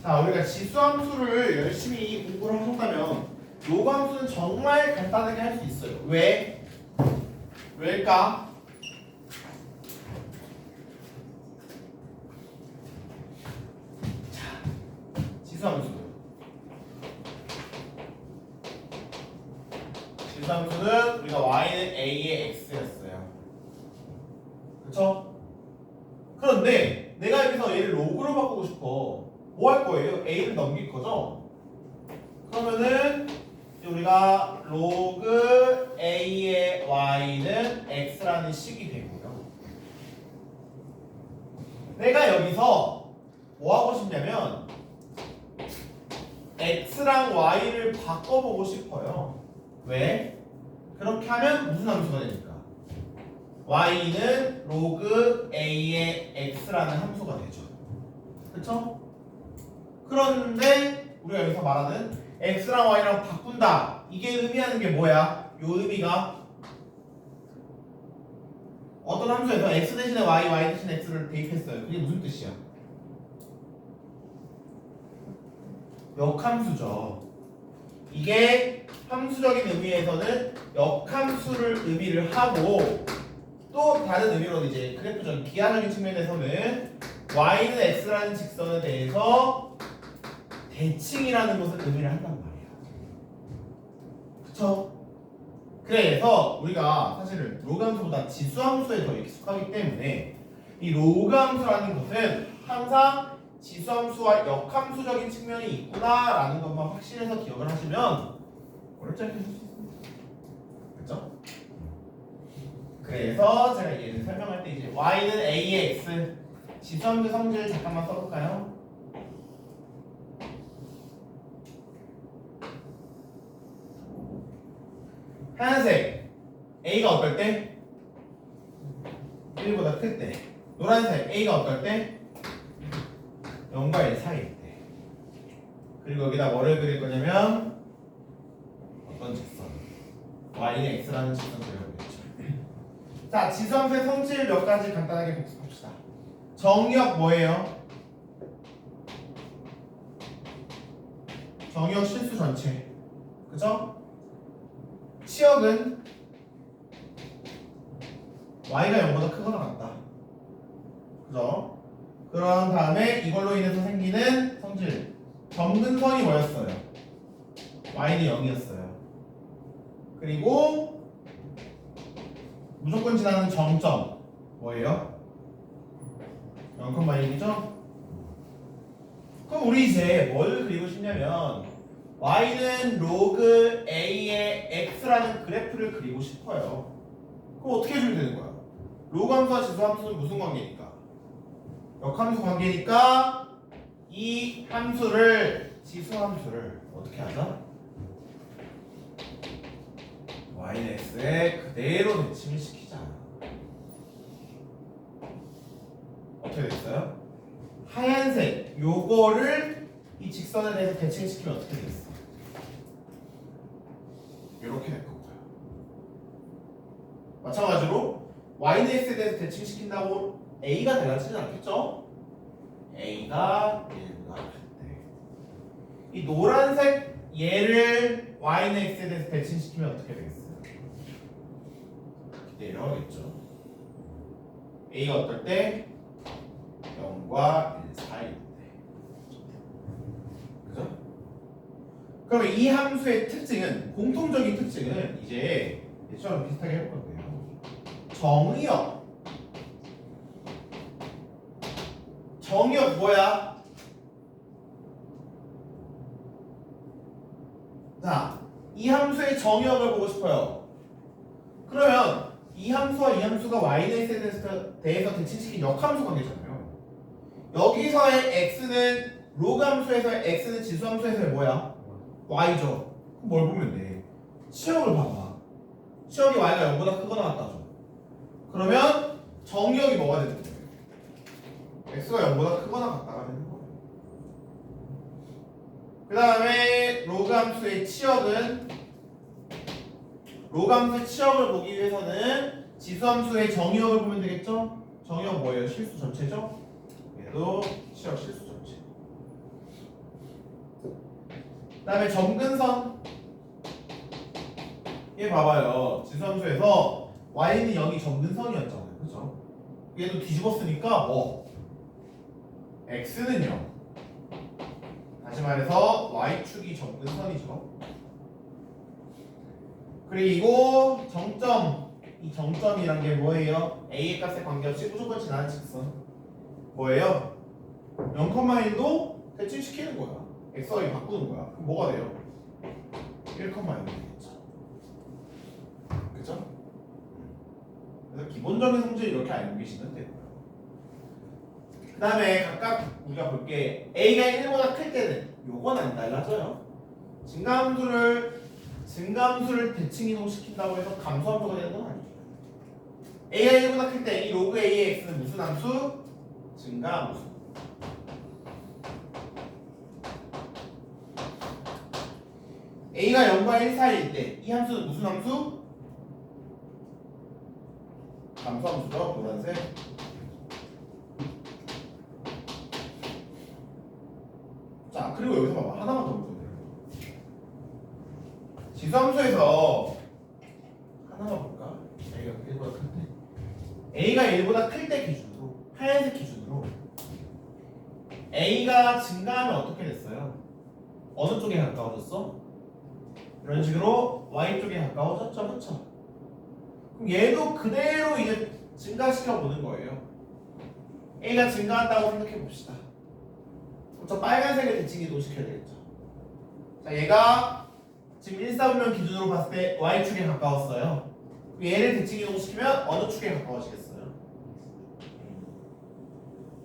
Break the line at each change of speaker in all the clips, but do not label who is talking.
자, 우리가 지수함수를 열심히 공부를 하셨다면 요함수는 정말 간단하게 할 수 있어요. 왜? 왜일까? 자, 지수함수는 우리가 y는 a의 x였어요. 그쵸? 그런데 내가 여기서 얘를 로그로 바꾸고 싶어. 뭐 할 거예요? a를 넘길 거죠? 그러면은 우리가 로그 a의 y는 x라는 식이 되고요. 내가 여기서 뭐 하고 싶냐면 x랑 y를 바꿔보고 싶어요. 왜? 그렇게 하면 무슨 함수가 되니까? y는 로그 a의 x라는 함수가 되죠. 그쵸? 그런데 우리가 여기서 말하는 x랑 y랑 바꾼다. 이게 의미하는 게 뭐야? 요 의미가 어떤 함수에서 x 대신에 y, y 대신에 x를 대입했어요. 그게 무슨 뜻이야? 역함수죠. 이게 함수적인 의미에서는 역함수를 의미를 하고 또 다른 의미로 이제 그래프적인 기하적인 측면에서는 y는 x라는 직선에 대해서 대칭이라는 것을 의미를 한단 말이야. 그쵸? 그래서 우리가 사실은 로그함수보다 지수함수에 더 익숙하기 때문에 이 로그함수라는 것은 항상 지수함수와 역함수적인 측면이 있구나라는 것만 확실해서 기억을 하시면 어렵지 않게 할 수 있습니다. 그쵸? 그래서 제가 얘를 설명할 때 이제 y는 a의 x 지수함수 성질 잠깐만 써볼까요? 하얀색 a가 어떨 때? 1보다 클 때. 노란색 a가 어떨 때? 0과 1 사이일 때. 그리고 여기다 뭐를 그릴 거냐면 어떤 직선? y는 x라는 직선 그려보겠죠. 자, 지수함수의 성질 몇 가지 간단하게 복습합시다. 정의역 뭐예요? 정의역 실수 전체. 그죠? 치역은 y가 0보다 크거나 같다. 그죠? 그런 다음에 이걸로 인해서 생기는 성질. 점근선이 뭐였어요? y는 0이었어요. 그리고 무조건 지나는 정점 뭐예요? 0,1이죠? 그럼 우리 이제 뭘 그리고 싶냐면 y는 로그 a의 x라는 그래프를 그리고 싶어요. 그럼 어떻게 해주면 되는 거야? 로그 함수와 지수 함수는 무슨 관계니까? 역함수 관계니까 이 함수를 지수 함수를 어떻게 하자? y는 x에 그대로 대칭을 시키자. 어떻게 됐어요? 하얀색 요거를 이 직선에 대해서 대칭시키면 어떻게 되겠어? 이렇게 될 거고요. 마찬가지로 y는 x에 대해서 대칭시킨다고 a가 달라지진 않겠죠? a가 1보다 클 때. 이 노란색 얘를 y는 x에 대해서 대칭시키면 어떻게 되겠어요? 내려가겠죠. a가 어떨 때? 0과 1 사이일 때. 그죠? 그러면 이 함수의 특징은, 공통적인 특징은 이제 예처럼 비슷하게 해볼 건데요. 정의역. 정의역 뭐야? 자, 이 함수의 정의역을 보고 싶어요. 그러면 이 함수와 이 함수가 y는 x에 대해서 대칭시킨 역함수 관계잖아요. 여기서의 x는 로그 함수에서의 x는 지수 함수에서의 뭐야? y죠. 그럼 뭘 보면 돼? 치역을 봐봐. 치역이 y가 0보다 크거나 같다죠. 그러면 정의역이 뭐가 되는 거예요? x가 0보다 크거나 같다가 되는 거예요. 그 다음에 로그 함수의 치역은 로그 함수의 치역을 보기 위해서는 지수 함수의 정의역을 보면 되겠죠? 정의역 뭐예요? 실수 전체죠? 얘도 치역 실수 전체. 그다음에 점근선. 얘 봐봐요. 지수함수에서 y는 0이 점근선이었잖아요. 그죠? 얘도 뒤집었으니까 뭐 x는 0. 다시 말해서 y축이 점근선이죠. 그리고 정점. 이 정점이란 게 뭐예요? a의 값에 관계없이 무조건 지나는 직선. 뭐예요? 0,1도 대칭시키는 거야. x와 y 바꾸는 거야. 그럼 뭐가 돼요? 1,1 되겠죠. 그죠? 그래서 기본적인 성질 이렇게 알고 계시면 되고요. 그 다음에 각각 우리가 볼 게 a가 1보다 클 때는 요건 안 달라져요. 증가함수를 대칭 이동시킨다고 해서 감소함수가 되는 건 아니에요. a가 1보다 클 때 이 로그 a의 x는 무슨 함수? 증가함수. a가 0과 1 사이일 때 이 함수는 무슨 함수? 감소함수죠. 노란색. 자, 그리고 여기서 봐봐. 하나만 더 볼게요. 지수함수에서 하나만 볼까? a가 1보다 클 때 기준으로, 하얀색 기준으로 a가 증가하면 어떻게 됐어요? 어느 쪽에 가까워졌어? 이런 식으로 y 쪽에 가까워졌죠, 그렇죠? 그럼 얘도 그대로 이제 증가시켜 보는 거예요. a가 증가한다고 생각해 봅시다. 그럼 저 빨간색을 대칭 이동시켜야 되겠죠. 자, 얘가 지금 1사분면 기준으로 봤을 때 y축에 가까웠어요. 그럼 얘를 대칭 이동시키면 어느 축에 가까워지겠어요?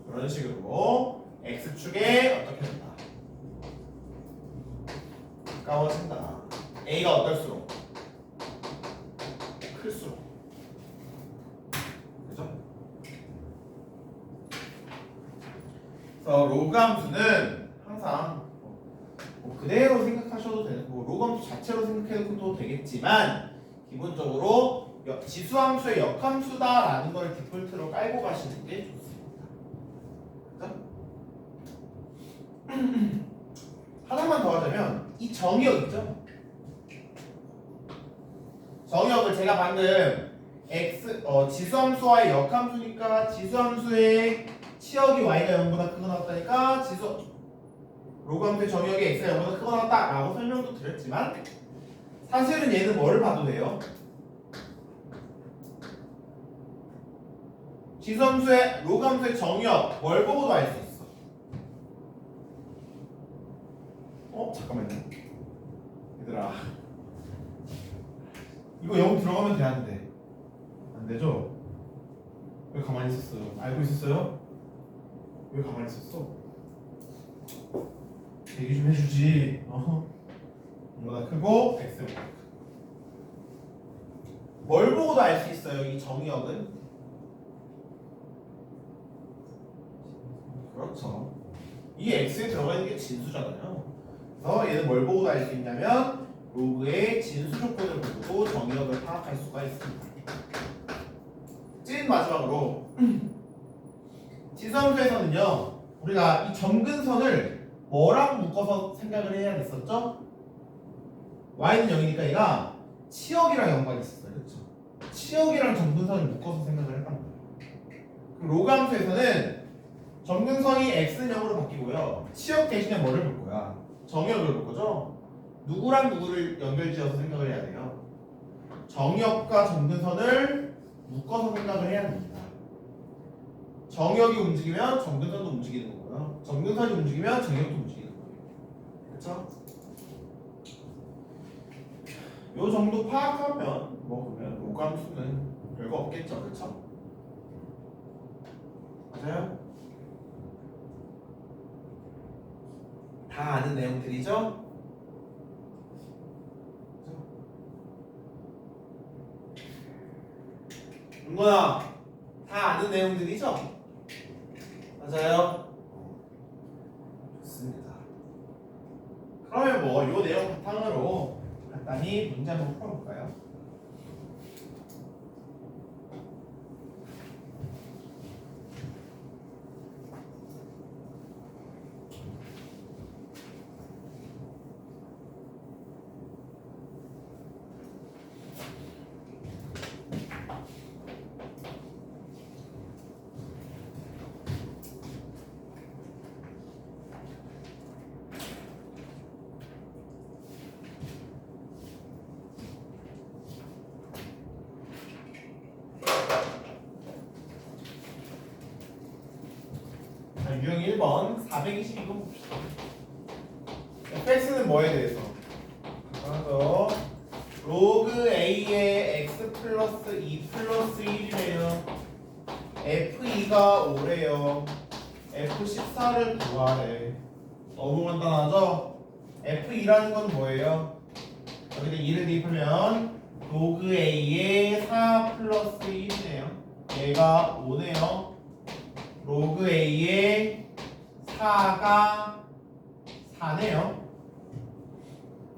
그런 식으로 x축에 어떻게 된다? 가까워진다. a가 어떨수록? 클수록. 그죠? 그래서 로그 함수는 항상 뭐 그대로 생각하셔도 되는, 뭐 로그 함수 자체로 생각해도 되겠지만 기본적으로 지수함수의 역함수다라는 걸 디폴트로 깔고 가시는 게 좋습니다. 그죠? 하나만 더 하자면 이 정의역 있죠? 정의역을 제가 방금 지수함수와의 역함수니까 지수함수의 치역이 y가 0보다 크거 나왔다니까 로그함수의 정의역이 x가 0보다 크거 나왔다 라고 설명도 드렸지만 사실은 얘는 뭐를 봐도 돼요? 지수함수의 로그함수의 정의역 뭘 보고도 알 수 있어. 잠깐만요. 얘들아, 이거 0 들어가면 되는데 안 되죠? 왜 가만히 있었어요? 알고 있었어요? 왜 가만히 있었어? 얘기 좀 해주지. 보다 크고 x보다 크고. 뭘 보고도 알 수 있어요? 이 정의역은? 그렇죠. 이 x에 들어가 있는 게 진수잖아요. 그래서 얘는 뭘 보고도 알 수 있냐면 로그의 진수 조건을 보고도 정의역을 파악할 수가 있습니다. 찐 마지막으로 지수함수에서는요 우리가 이 점근선을 뭐랑 묶어서 생각을 해야 됐었죠? y는 0이니까 얘가 치역이랑 연관이 있었어요. 그렇죠? 치역이랑 점근선을 묶어서 생각을 했단 말이에요. 그럼 로그 함수에서는 점근선이 x는 0으로 바뀌고요. 치역 대신에 뭐를 볼 거야? 정의역을 볼 거죠? 누구랑 누구를 연결지어서 생각을 해야 돼요? 정의역과 점근선을 묶어서 생각을 해야 됩니다. 정의역이 움직이면 점근선도 움직이는 거고요. 점근선이 움직이면 정의역도 움직이는 거예요. 그렇죠? 요 정도 파악하면 뭐 그러면 로그 함수는 별거 없겠죠. 그렇죠? 맞아요? 다 아는 내용들이죠? 은건아, 다 아는 내용들이죠? 맞아요? 좋습니다. 그러면 뭐 요 내용 바탕으로 간단히 문제 한번 풀어볼까요? 유형 1번 422번 봅시다. fx는 뭐에 대해서? 하나 로그 a의 x 플러스 2 플러스 1이래요. f2가 5래요. f14를 구하래. 너무 간단하죠? f2라는 건 뭐예요? 여기다 2를 대입하면 로그 a의 4 플러스 1이네요. 얘가 5네요. 로그 a의 4가 4네요.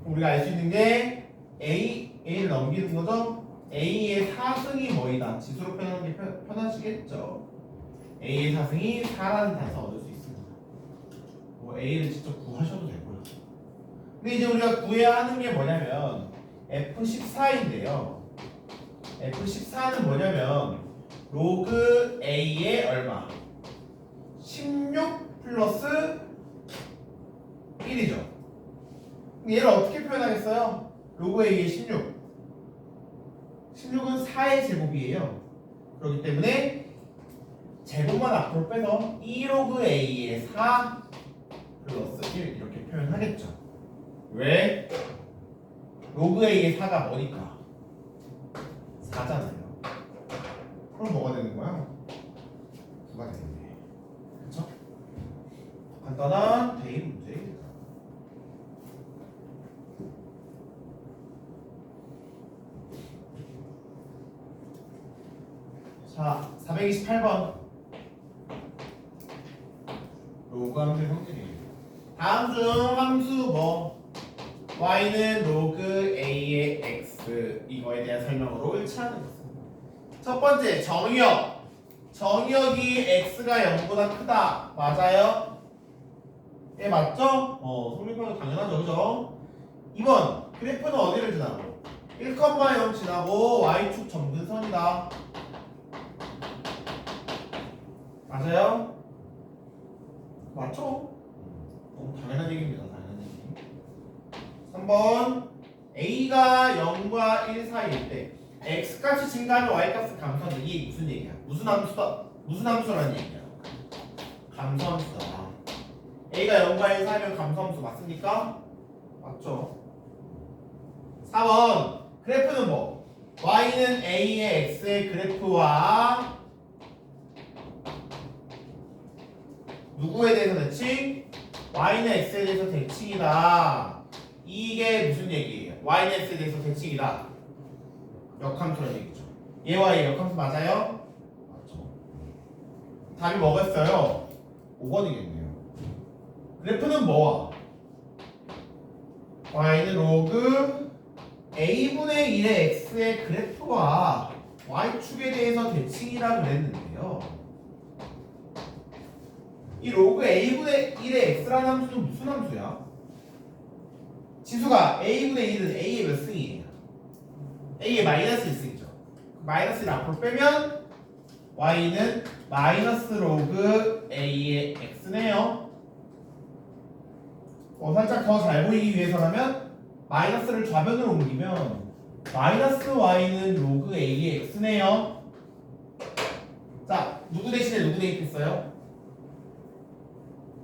우리가 알 수 있는 게 a를 넘기는 거죠. a의 4승이 뭐이다. 지수로 표현하는 게 편하시겠죠. a의 4승이 4라는 단서 얻을 수 있습니다. 뭐 a를 직접 구하셔도 되고요. 근데 이제 우리가 구해야 하는 게 뭐냐면 f14인데요. f14는 뭐냐면 로그 a의 얼마? 16 플러스 1이죠. 얘를 어떻게 표현하겠어요? 로그 a의 16. 16은 4의 제곱이에요. 그렇기 때문에 제곱만 앞으로 빼서 2로그 a의 4 플러스 1 이렇게 표현하겠죠. 왜? 로그 a의 4가 뭐니까? 4잖아요. 그럼 뭐가 되는 거야? 9가 되겠네. 그쵸? 간단한 대입 문제입니다. 자, 428번 로그 함수의 성질이에요. 다음 중 함수 뭐? y는 로그 a의 x 이거에 대한 설명으로 1차하는 것입니다. 첫 번째 정의역. 정의역이 x가 0보다 크다. 맞아요? 예, 맞죠? 성립하기 당연하죠. 그죠? 2번 그래프는 어디를 지나고? 1,0 지나고 y축 점근선이다. 맞아요? 맞죠? 너무 당연한 얘기입니다. 당연한 얘기. 3번 a가 0과 1 사이일 때 x값이 증가하면 y값은 감소한다. 이게 무슨 얘기야? 무슨 함수다? 무슨 함수라는 얘기야? 감소함수다. a가 0과 1 사이면 감소함수 맞습니까? 맞죠? 4번 그래프는 뭐? y는 a의 x의 그래프와 누구에 대해서 대칭? y는 x에 대해서 대칭이다. 이게 무슨 얘기예요? y는 x에 대해서 대칭이다. 역함수라는 얘기죠. 얘와 얘 역함수 맞아요? 맞죠. 답이 뭐겠어요? 5번이겠네요. 그래프는 뭐와? y는 로그 a분의 1의 x의 그래프와 y축에 대해서 대칭이라 그랬는데요. 이 로그 a분의 1의 x라는 함수는 무슨 함수야? 지수가 a분의 1은 a의 몇 승이에요? a의 마이너스 1승이죠. 마이너스를 앞으로 빼면 y는 마이너스 로그 a의 x네요. 살짝 더 잘 보이기 위해서라면 마이너스를 좌변으로 옮기면 마이너스 y는 로그 a의 x네요. 자, 누구 대신에 누구 대입했어요?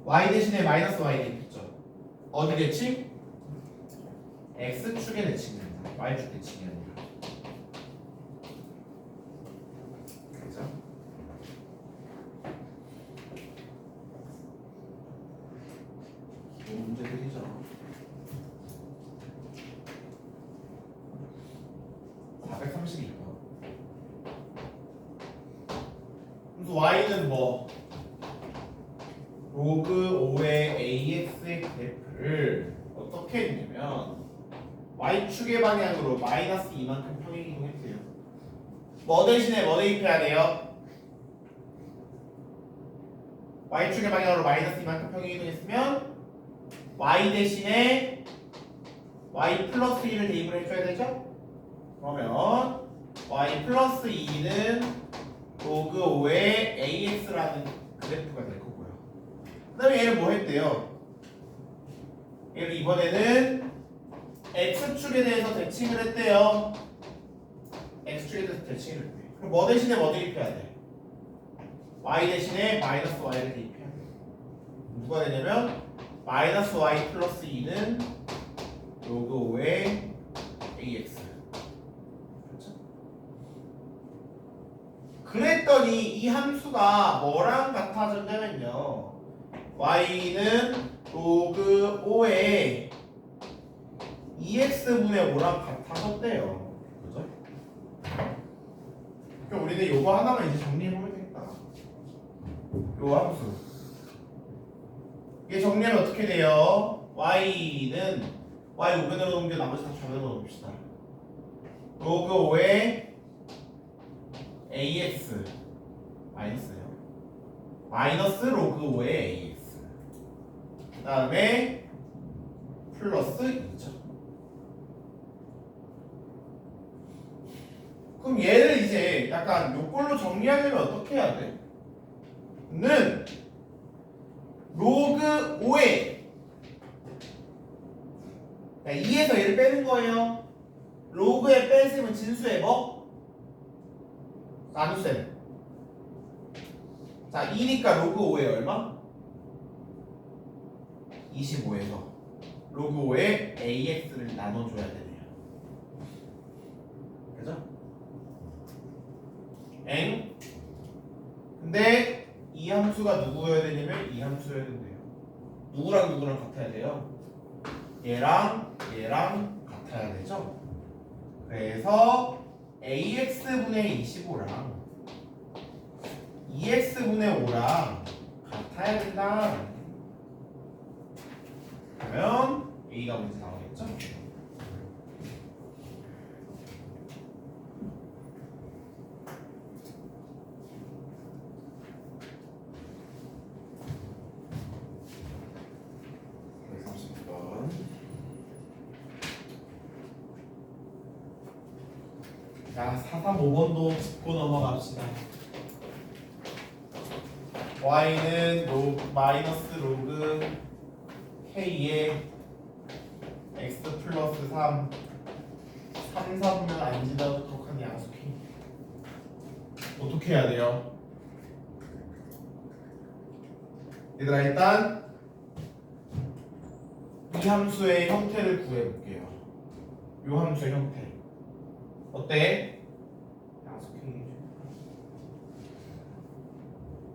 y 대신에 마이너스 y 대입했죠. 어디 대칭? x축의 대칭입니다. y축 대칭이 아니라. 그죠? 문제들이죠. 432번. 그래서 y는 뭐? 로그 5의 ax의 그래프를 어떻게 했냐면 y축의 방향으로 마이너스 2만큼 평행이동했어요. 뭐 대신에 뭐 대입해야 돼요? y축의 방향으로 마이너스 2만큼 평행이동했으면 y 대신에 y 플러스 2를 대입을 해줘야 되죠? 그러면 y 플러스 2는 로그 5의 ax라는 그래프가 될 거고요. 그 다음에 얘를 뭐 했대요? 얘를 이번에는 x축에 대해서 대칭을 했대요. x축에 대해서 대칭을 했대. 그럼 뭐 대신에 뭐 대입해야 돼? y 대신에 마이너스 y를 대입해야 돼. 누가 되냐면 마이너스 y 플러스 2는 로그 5의 ax. 그렇죠? 그랬더니 이 함수가 뭐랑 같아졌냐면요, y는 로그 5의 2x분의 5랑 같아졌대요. 그죠? 그럼 우리는 요거 하나만 이제 정리해보면 되겠다. 요 함수. 이게 정리하면 어떻게 돼요? y는 y 우변으로 옮겨 나머지 다 좌변으로 옮깁시다. 로그 5의 ax 마이너스요. 마이너스 로그 5의 ax. 그 다음에 플러스 2죠. 그럼 얘를 이제 약간 요걸로 정리하려면 어떻게 해야 돼? 는 로그 5에 2에서 얘를 빼는 거예요. 로그에 뺄셈은 진수의 뭐? 나눗셈. 자, 2니까 로그 5에 얼마? 25에서 로그 5에 AX를 나눠줘야 되네요. 그죠? 엥? 근데 이 함수가 누구여야 되냐면 이 함수여야 된대요. 누구랑 누구랑 같아야 돼요? 얘랑 얘랑 같아야 되죠? 그래서 AX분의 25랑 2X분의 5랑 같아야 된다. 그러면 A가 문제 나오겠죠? 자, 435번도 짚고 넘어갑시다. y는 마이너스 로그 k의 x 플러스 3 4분면 안 지나도록 한 양수 k. 어떻게 해야 돼요? 얘들아, 일단 이 함수의 형태를 구해볼게요. 이 함수의 형태 어때? 양수 k.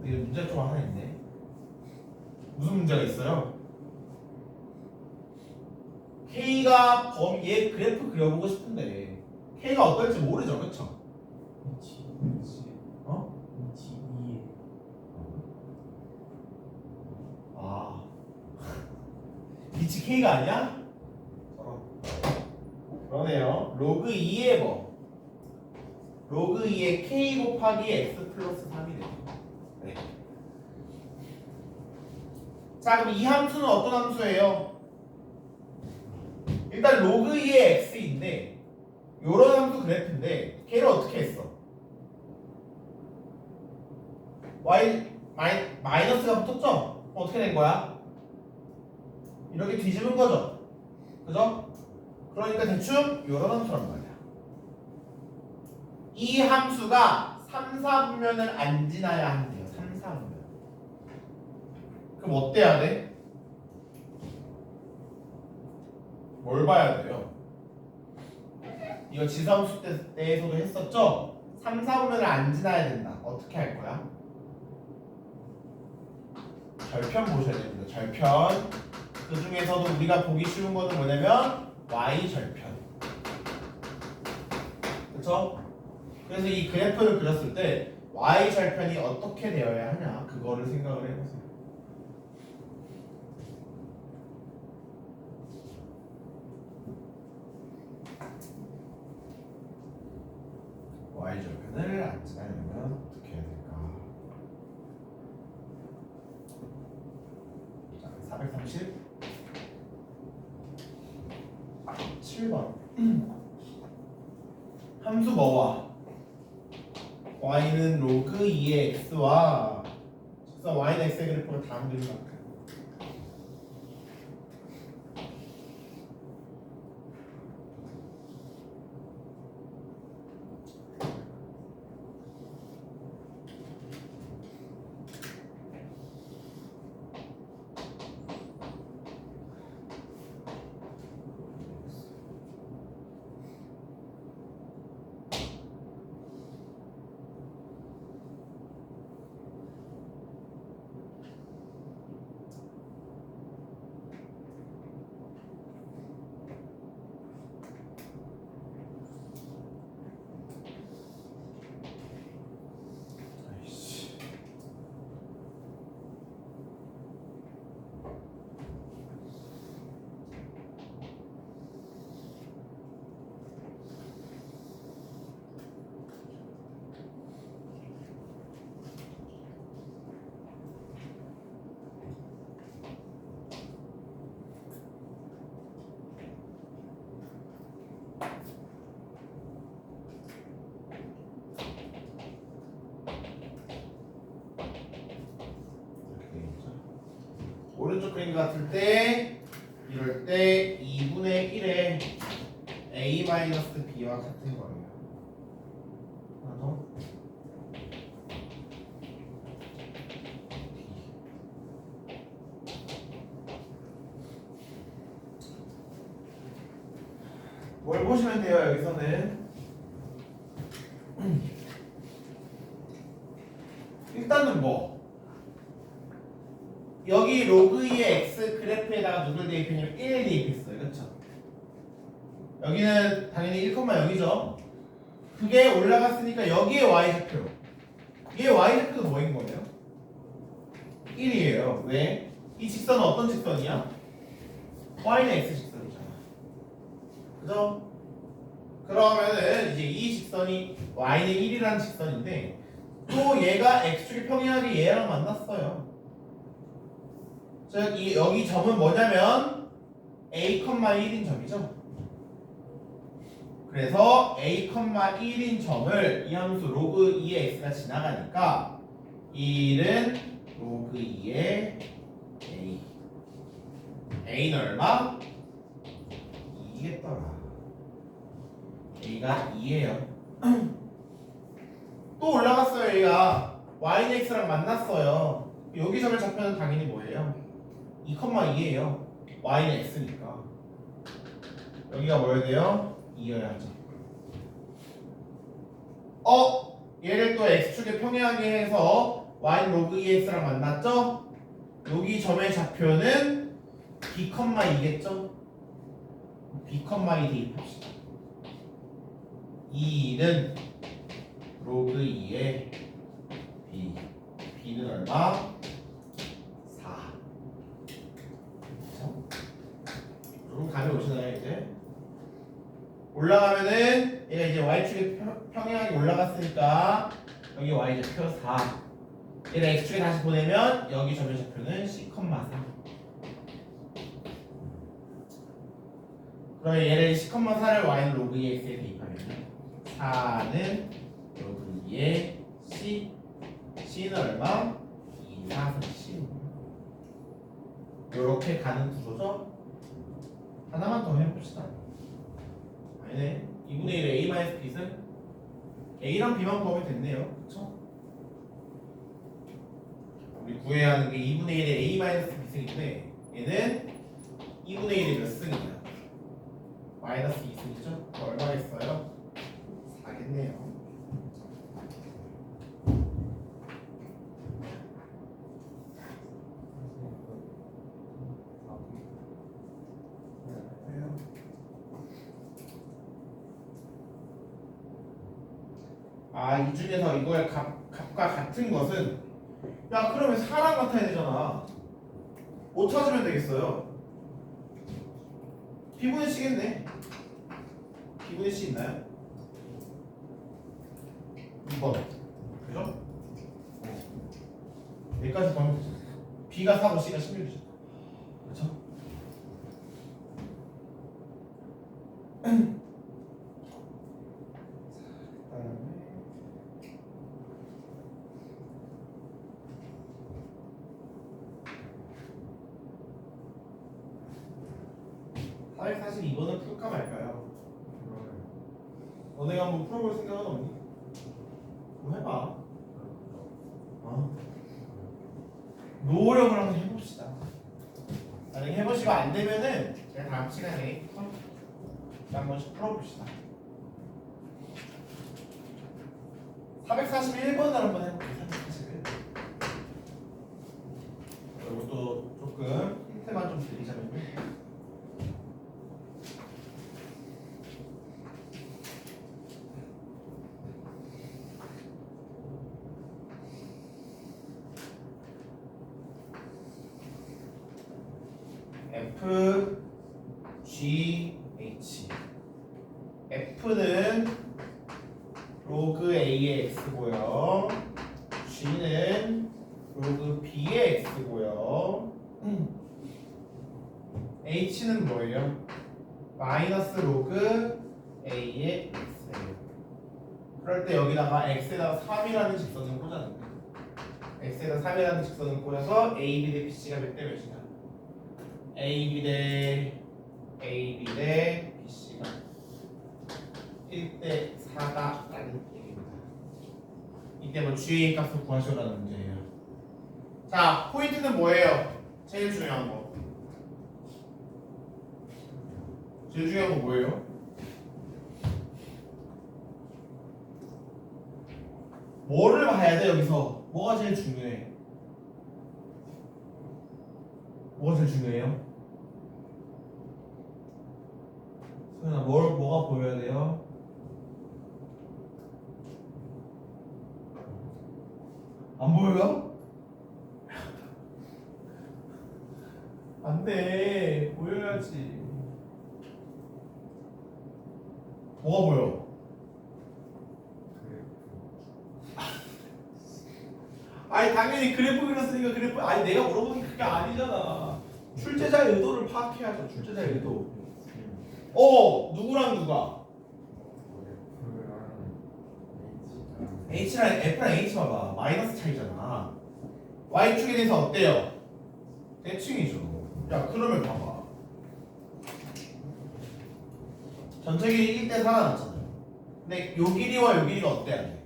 이게 문제가 좀 하나 있네. 무슨 문제가 있어요? K가 얘 그래프 그려보고 싶은데 K가 어떨지 모르죠, 그쵸? 어? 아, 위치 K가 아니야? 그러네요. 로그 2의 뭐? 로그 2의 K 곱하기 X 플러스 3이 돼요. 네. 자, 그럼 이 함수는 어떤 함수예요? 일단 로그 2의 x인데 요런 함수 그래프인데 걔를 어떻게 했어? y 마이너스가 붙었죠? 어떻게 된 거야? 이렇게 뒤집은 거죠? 그죠? 그러니까 대충 요런 함수란 말이야. 이 함수가 3, 4분면을 안 지나야 한대요. 3, 4분면. 그럼 어때야 돼? 뭘 봐야 돼요? 이거 지수함수 때에서도 했었죠? 3, 4분면을 안 지나야 된다. 어떻게 할 거야? 절편 보셔야 됩니다. 절편. 그 중에서도 우리가 보기 쉬운 거는 뭐냐면 y절편. 그쵸? 그래서 이 그래프를 그렸을 때 y절편이 어떻게 되어야 하냐, 그거를 생각을 해보세요. y절편을 안 지나려면 어떻게 해야 될까? 자, 437번 함수 뭐와? y는 로그 2의 x와 그래서 y는 x의 그래프가 다음 그림 같아요. 오른쪽 그림 같을 때 이럴 때 2분의 1의 a-b와 같은 거예요. 하나 더. 뭘 보시면 돼요, 여기서는. 일단은 뭐 여기 로그 2의 x 그래프에다가 누굴 대입했냐면 1 대입했어요. 그렇죠? 여기는 당연히 1,0죠. 그게 올라갔으니까 여기에 y좌표. 얘 y좌표도 뭐인 거예요? 1이에요. 왜? 이 직선은 어떤 직선이야? y는 x 직선이잖아. 그죠? 그러면은 이제 이 직선이 y는 1이라는 직선인데 또 얘가 x축의 평행하게 얘랑 만났어요. 즉 여기 점은 뭐냐면 a,1인 점이죠. 그래서 a,1인 점을 이 함수 로그 2의 x가 지나가니까 1은 로그 2의 a. a는 얼마? 2겠더라. a가 2예요. 또 올라갔어요. 얘가 y는 x랑 만났어요. 여기 점을 잡혀는 당연히 뭐예요? 2,2예요. y는 x니까 여기가 뭐여야 돼요? 2여야죠. 얘를 또 x축에 평행하게 해서 y는 로그 2x랑 만났죠? 여기 점의 좌표는 b,2겠죠? b,2 대입합시다. 2는 로그 2의 b. b는 얼마? 4. 그렇죠? 조금 감이 오시나요 이제? 올라가면은 얘가 이제 y축에 평행하게 올라갔으니까 여기 y좌표 4. 얘를 x축에 다시 보내면 여기 점의 좌표는 c,4. 그러면 얘를 c,4를 y는 로그 2x에 대입하면 4는 로그 2의 c는 얼마? 2, 4, 10. 요렇게 가는 구조죠? 하나만 더 해봅시다. 아니네. 2분의 1의 a-b는 a랑 b만 구하면 됐네요. 그쵸? 우리 구해야 하는 게 2분의 1의 a-b승인데 얘는 2분의 1의 몇 승이야? 마이너스 2승이죠? 얼마겠어요? 4겠네요. 이 중에서 이거의 값과 같은 것은 야 그러면 4랑 같아야 되잖아. 뭐 찾으면 되겠어요? B분의 C겠네. B분의 C 있나요? 2번 그죠? 여기까지 보면 되죠. B가 4고 C가 16이죠. 그렇죠? 사실 이거는 풀까 말까요? 너네가 한번 풀어볼 생각은 없니? 뭐 해봐. 노력을 한번 해봅시다. 만약에 해보시고 안 되면은 제가 다음 시간에 한 번씩 풀어봅시다. 441번을 한번 해볼게요. 441. 그리고 또 조금 힌트만 좀 드리자면요. F, G, H. F는 로그 A의 X고요. G는 로그 B의 X고요. H는 뭐예요? 마이너스 로그 A의 X예요. 그럴 때 여기다가 X에다가 3이라는 직선을 꽂아줍니다. X에다 3이라는 직선을 꽂아서 A, B 대 BC가 몇 대 몇이냐? AB 대 BC가 1대 4다라는 얘기입니다. 이때 뭐 G의 값을 구하시라는 문제예요. 자, 포인트는 뭐예요? 제일 중요한 거. 제일 중요한 거 뭐예요? 뭐를 봐야 돼 여기서? 뭐가 제일 중요해? 뭐가 제일 중요해요? 소연아, 뭐가 보여야 돼요? 안 보여요? 안 돼. 보여야지. 뭐가 보여? 아니 당연히 그래프 그렸으니까 그래프. 아니 내가 물어본 게 그게 아니잖아. 출제자의 의도를 파악해야죠. 출제자의 의도. 누구랑 누가? H랑 F랑 H 봐봐. 마이너스 차이잖아. Y축에 대해서 어때요? 대칭이죠. 야 그러면 봐봐. 전체 길이 1대 4가 났잖아요. 근데 요 길이와 요 길이가 어때야 돼?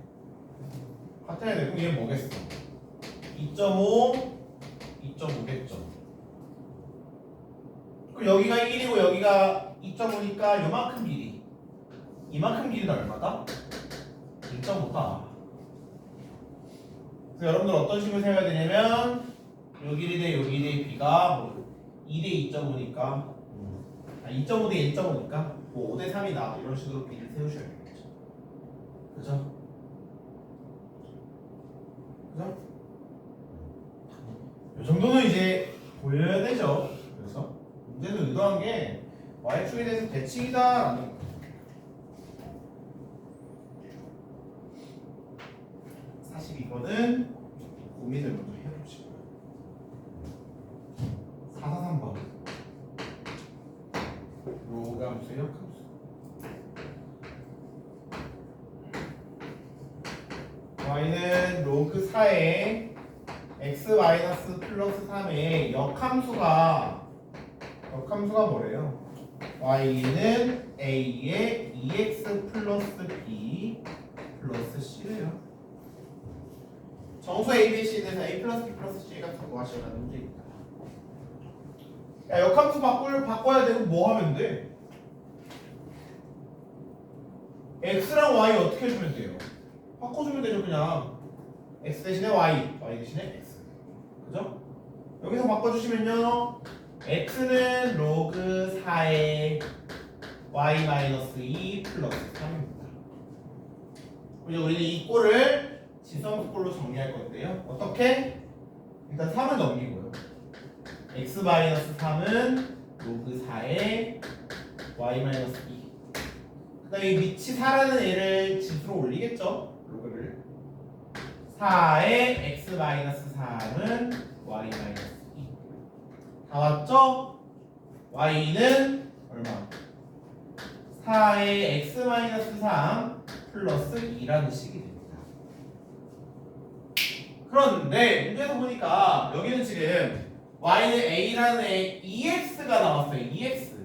같아야 돼. 그럼 얘 뭐겠어? 2.5, 2.5겠죠. 그럼 여기가 1이고 여기가 2.5니까 요만큼 길이. 이만큼 길이는 얼마다? 1.5다. 그래서 여러분들 어떤 식으로 생각해야 되냐면 요 길이 대 요 길이의 비가 뭐 2대 2.5니까 2.5 대 1.5니까 뭐 5 대 3이다. 이런 식으로 비를 세우셔야 되겠죠. 그죠? 그죠? 이 정도는 이제 보여야 되죠. 그래서 문제는 의도한 게 Y축에 대해서 대칭이다라는 거. 42번은 고민을 먼저 해보시고요. 443번 로감수의 역함수. Y는 로그 4에 x 마이너스 플러스 3의 역함수가 뭐래요? Y는 A의 2x 플러스 B 플러스 C래요. 정수 A, B, C에 대해서 A 플러스 B 플러스 C 값을 구하시라는 문제입니다. 야, 역함수 바꿔야 되고 뭐 하면 돼? X랑 Y 어떻게 해주면 돼요? 바꿔주면 되죠. 그냥 X 대신에 Y 대신에 X. 그죠? 여기서 바꿔주시면요, X는 로그 4의 Y 마이너스 2 플러스 3입니다. 이제 우리는 이 꼴을 지성꼴로 정리할 건데요. 어떻게? 일단 3을 넘기고요. X 마이너스 3은 로그 4의 Y 마이너스 2. 그 다음에 이 밑이 4라는 애를 지수로 올리겠죠? 로그를. 4의 X 마이너스 3은 Y 마이너스 2. 다 왔죠? Y는 얼마? 4의 X 마이너스 3 플러스 2라는 식이 됩니다. 그런데 문제에서 보니까 여기는 지금 Y는 A라는 애 EX가 나왔어요. EX.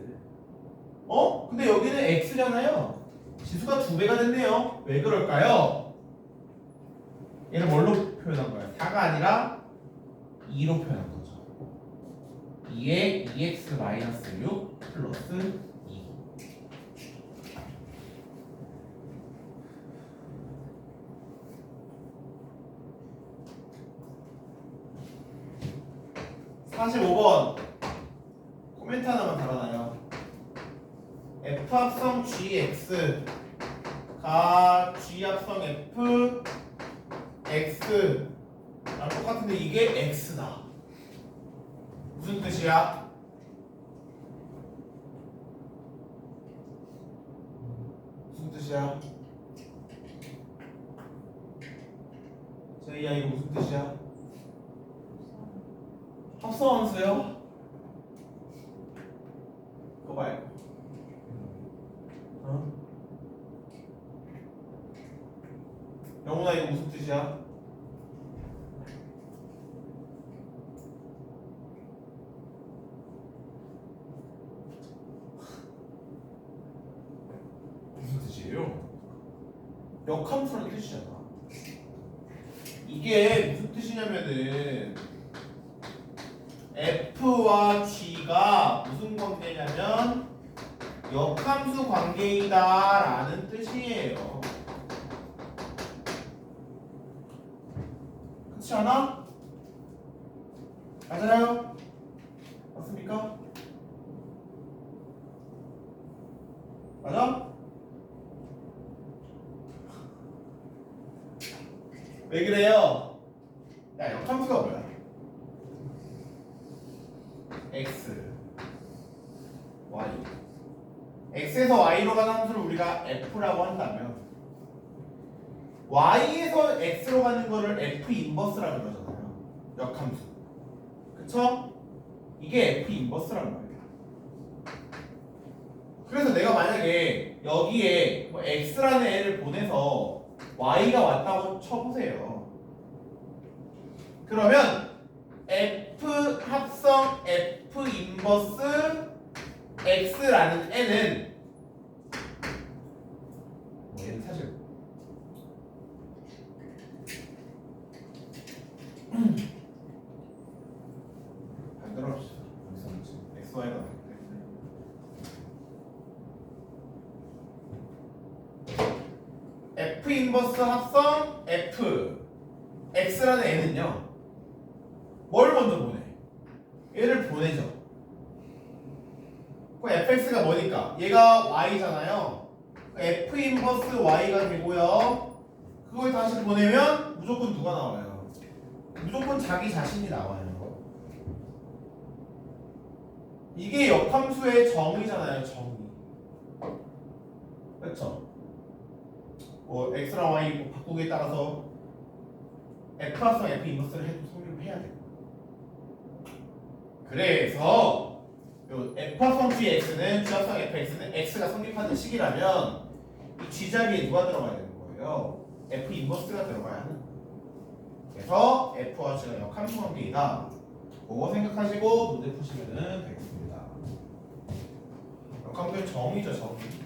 근데 여기는 X잖아요. 지수가 2배가 됐네요. 왜 그럴까요? 얘를 뭘로 표현한 거예요? 4가 아니라 2로 표현한 거죠. 2에 2x 마이너스 6 플러스 2. (45번) 코멘트 하나만 달아놔요. F 합성 GX가 G 합성 F X랑 똑같은데 이게 X다. 무슨 뜻이야? 무슨 뜻이야? 제이야 이거 무슨 뜻이야? 합성함수요? 그거 말고. 영훈아 이거 무슨 뜻이야? 뜻이에요? 역함수라는 뜻이잖아. 이게 무슨 뜻이냐면은 F와 G가 무슨 관계냐면 역함수 관계이다라는 뜻이에요. 그렇지 않아? 맞아요? 맞습니까? 맞아? 왜 그래요? 야, 역함수가 뭐야? x, y. x에서 y로 가는 함수를 우리가 f라고 한다면 y에서 x로 가는 거를 f 인버스라고 그러잖아요. 역함수. 그쵸? 이게 f 인버스라는 거예요. 그래서 내가 만약에 여기에 뭐 x라는 애를 보내서 y가 왔다고 쳐보세요. 그러면 f 합성 f 인버스 x라는 애는 얘는 사실 반대로 합시다. 여기서 x, y가 나왔기 때문에 f 인버스 합성 f x라는 애는요 뭘 먼저 보내? 얘를 보내죠. 그 fx가 뭐니까? 얘가 y잖아요. f 인버스 y가 되고요. 그걸 다시 보내면 무조건 누가 나와요? 무조건 자기 자신이 나와요. 이게 역함수의 정의잖아요. 정의. 그렇죠? 뭐 x랑 y 바꾸기에 따라서 f 합성 f 인버스를 해도 성립을 해야 돼요. 그래서 요 f 합성 gx는 g 합성 fx는 x가 성립하는 식이라면 이 g 자리에 누가 들어가야 되는 거예요? f 인버스가 들어가야 하는 거예요. 그래서 f와 g가 역함수 관계이다. 그거 생각하시고 문제 푸시면 되겠습니다. 역함수의 정의죠, 정의.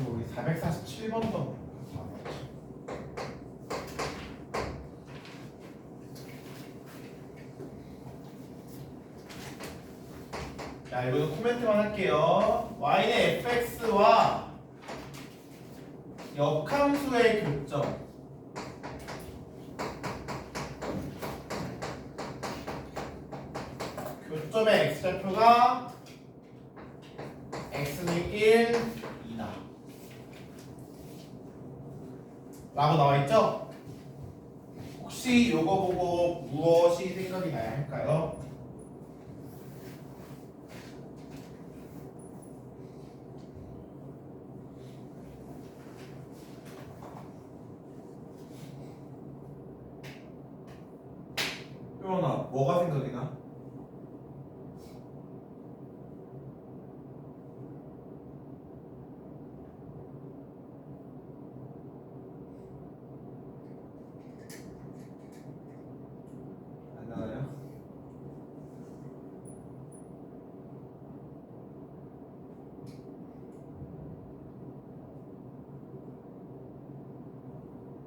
우리 447번도 자, 이거는 코멘트만 할게요. y는 fx와 역함수의 교점 교점의 x좌표가 x는 1, 2다 라고 나와있죠? 혹시 요거 보고 무엇이 생각이 나야 할까요? 표현아, 뭐가 생각이 나? 안 나와요?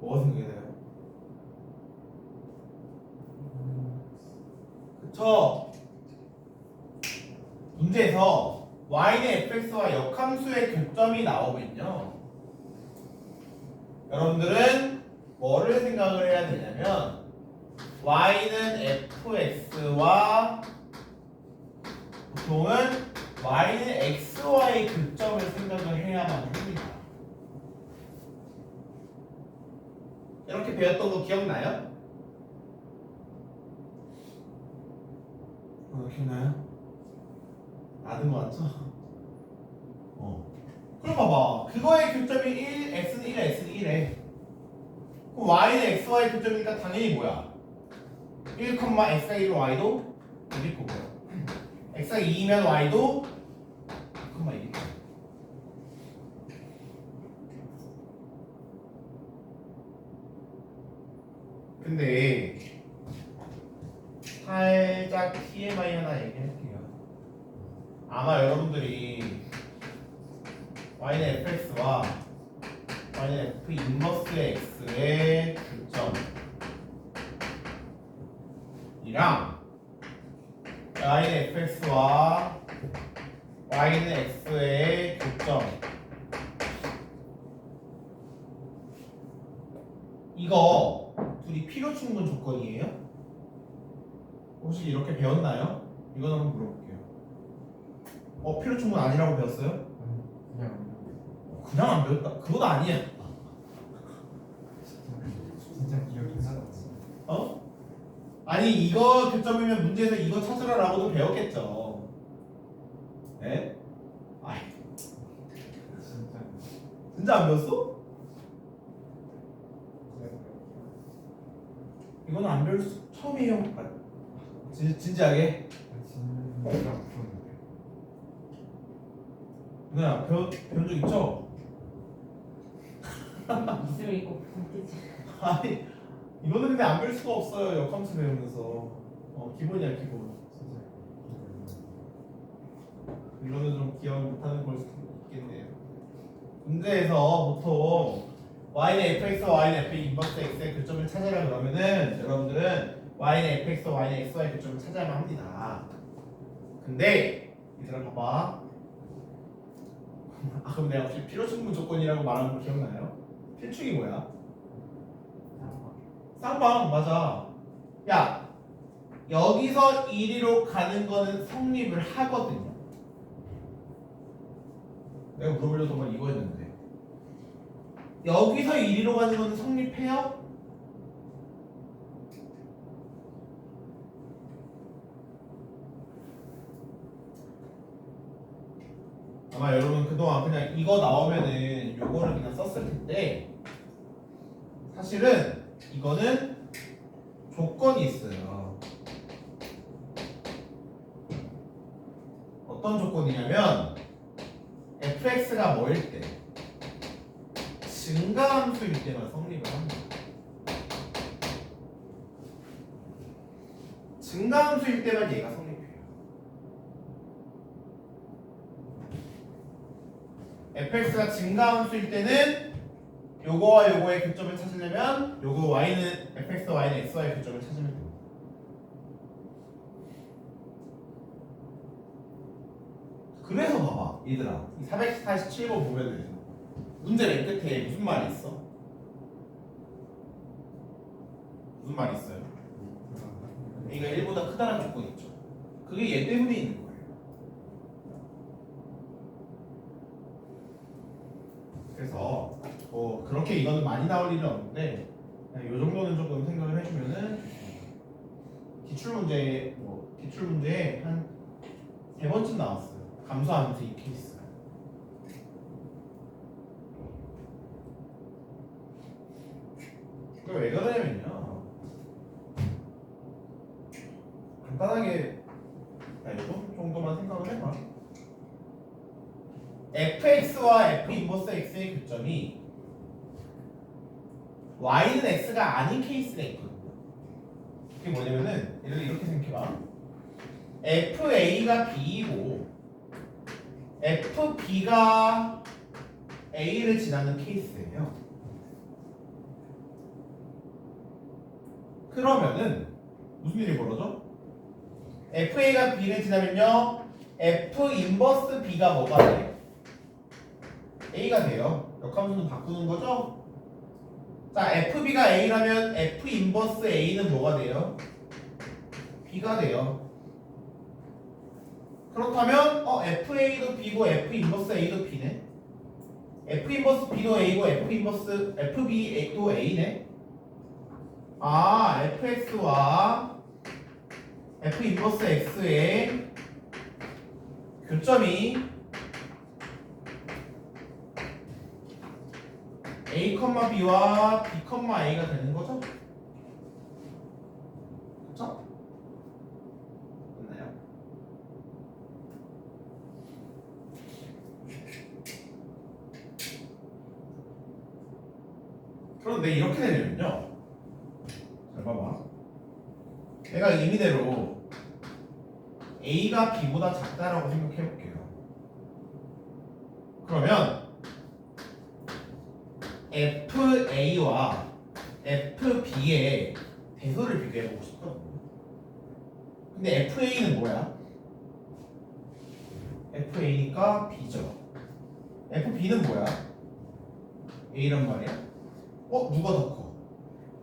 뭐가 생각이 나요? 그쵸? 문제에서 y는 fx와 역함수의 교점이 나오면요 여러분들은 뭐를 생각을 해야 되냐면 y는 fx와 보통은 y는 x와의 교점을 생각을 해야만 합니다. 이렇게 배웠던 거 기억나요? 기억나요? 나는 거 같죠? 그럼 봐봐. 그거의 교점이 1, x는 1, x는 1에. 그럼 y는 x와의 교점이니까 당연히 뭐야? 1, x가 1, y도 1일 거고요. x가 2면 y도 2, 1일 거고요. 근데 살짝 TMI 하나 얘기할게요. 아마 여러분들이 y는 fx와 y는 f 인버스 x의 교점이랑 y는 fx와 y는 x의 교점, 이거 둘이 필요 충분 조건이에요? 혹시 이렇게 배웠나요? 이건 한번 물어볼게요. 필요 충분 아니라고 배웠어요? 그냥 안 배웠다? 그건 아니야.
진짜 기억이 하나도
아니 이거 교점이면 문제에서 이거 찾으라라고도 배웠겠죠. 네? 아이, 진짜 안 배웠어? 이거는 안 배울 수 처음이에요. 진지하게.
진짜 없었는데.
누나 배운 적 있죠?
있으면 있고 없겠지.
아니 이거는 근데 안 배울 수가 없어요. 역함수 배우면서. 기본이야 기본. 이거는 좀 기억 못하는 걸 수도 있겠네요. 문제에서 보통 y는 fx와 y는 f 인버스 x의 교점을 찾으라 그러면은 여러분들은 y는 fx와 y는 xy의 교점을 찾아야만 합니다. 근데 얘들아 봐봐. 그럼 내가 혹시 필요 충분 조건이라고 말한 거 기억나요? 필충이 뭐야? 쌍방 맞아. 야 여기서 이리로 가는 거는 성립을 하거든요. 내가 물어보려던 이거였는데 여기서 이리로 가는 거는 성립해요? 아마 여러분 그동안 그냥 이거 나오면은 요거를 그냥 썼을 텐데 사실은 이거는 조건이 있어요. 어떤 조건이냐면 fx가 뭐일 때? 증가함수일 때만 성립을 합니다. 증가함수일 때만 얘가 성립해요. fx가 증가함수일 때는 요거와 요거의 교점을 찾으려면 요거 y는 fx와 y는 x와의 교점을 찾으면 됩니다. 그래서 봐봐 얘들아 이 447번 보면은 문제 맨 끝에 무슨 말이 있어? 무슨 말이 있어요? 얘가 1보다 크다는 조건이 있죠. 그게 얘 때문에 있는 거예요. 그래서 그렇게 이거는 많이 나올 일은 없는데 그냥 요 정도는 조금 생각을 해주면은 기출문제에 한 3번쯤 나왔어요. 감소하면서 이 케이스. 그게 왜 그러냐면요. 간단하게 이 정도만 생각을 해봐. fx와 f 인버스 x의 교점이 y는 x가 아닌 케이스가 있거든요. 그게 뭐냐면은 예를 들어 이렇게 생각해봐. fa가 b이고 fb가 a를 지나는 케이스예요. 그러면은 무슨 일이 벌어져? fa가 b를 지나면요 f 인버스 b가 뭐가 돼? a가 돼요. 역함수는 바꾸는 거죠? 자 fb가 a라면 f 인버스 a는 뭐가 돼요? b가 돼요. 그렇다면 FA도 B고 F 인버스 A도 B네. F 인버스 B도 A고 F 인버스 FB도 A네. FX와 F 인버스 X의 교점이 A, B와 B, A가 되는 거죠? 그쵸? 맞나요? 그런데 이렇게 되면요. 잘 봐봐. 내가 의미대로 A가 B보다 작다라고 생각해 볼게요. 그러면 FA와 FB의 대소를 비교해 보고 싶거든요. 근데 FA는 뭐야? FA니까 B죠. FB는 뭐야? A란 말이야? 누가 더 커?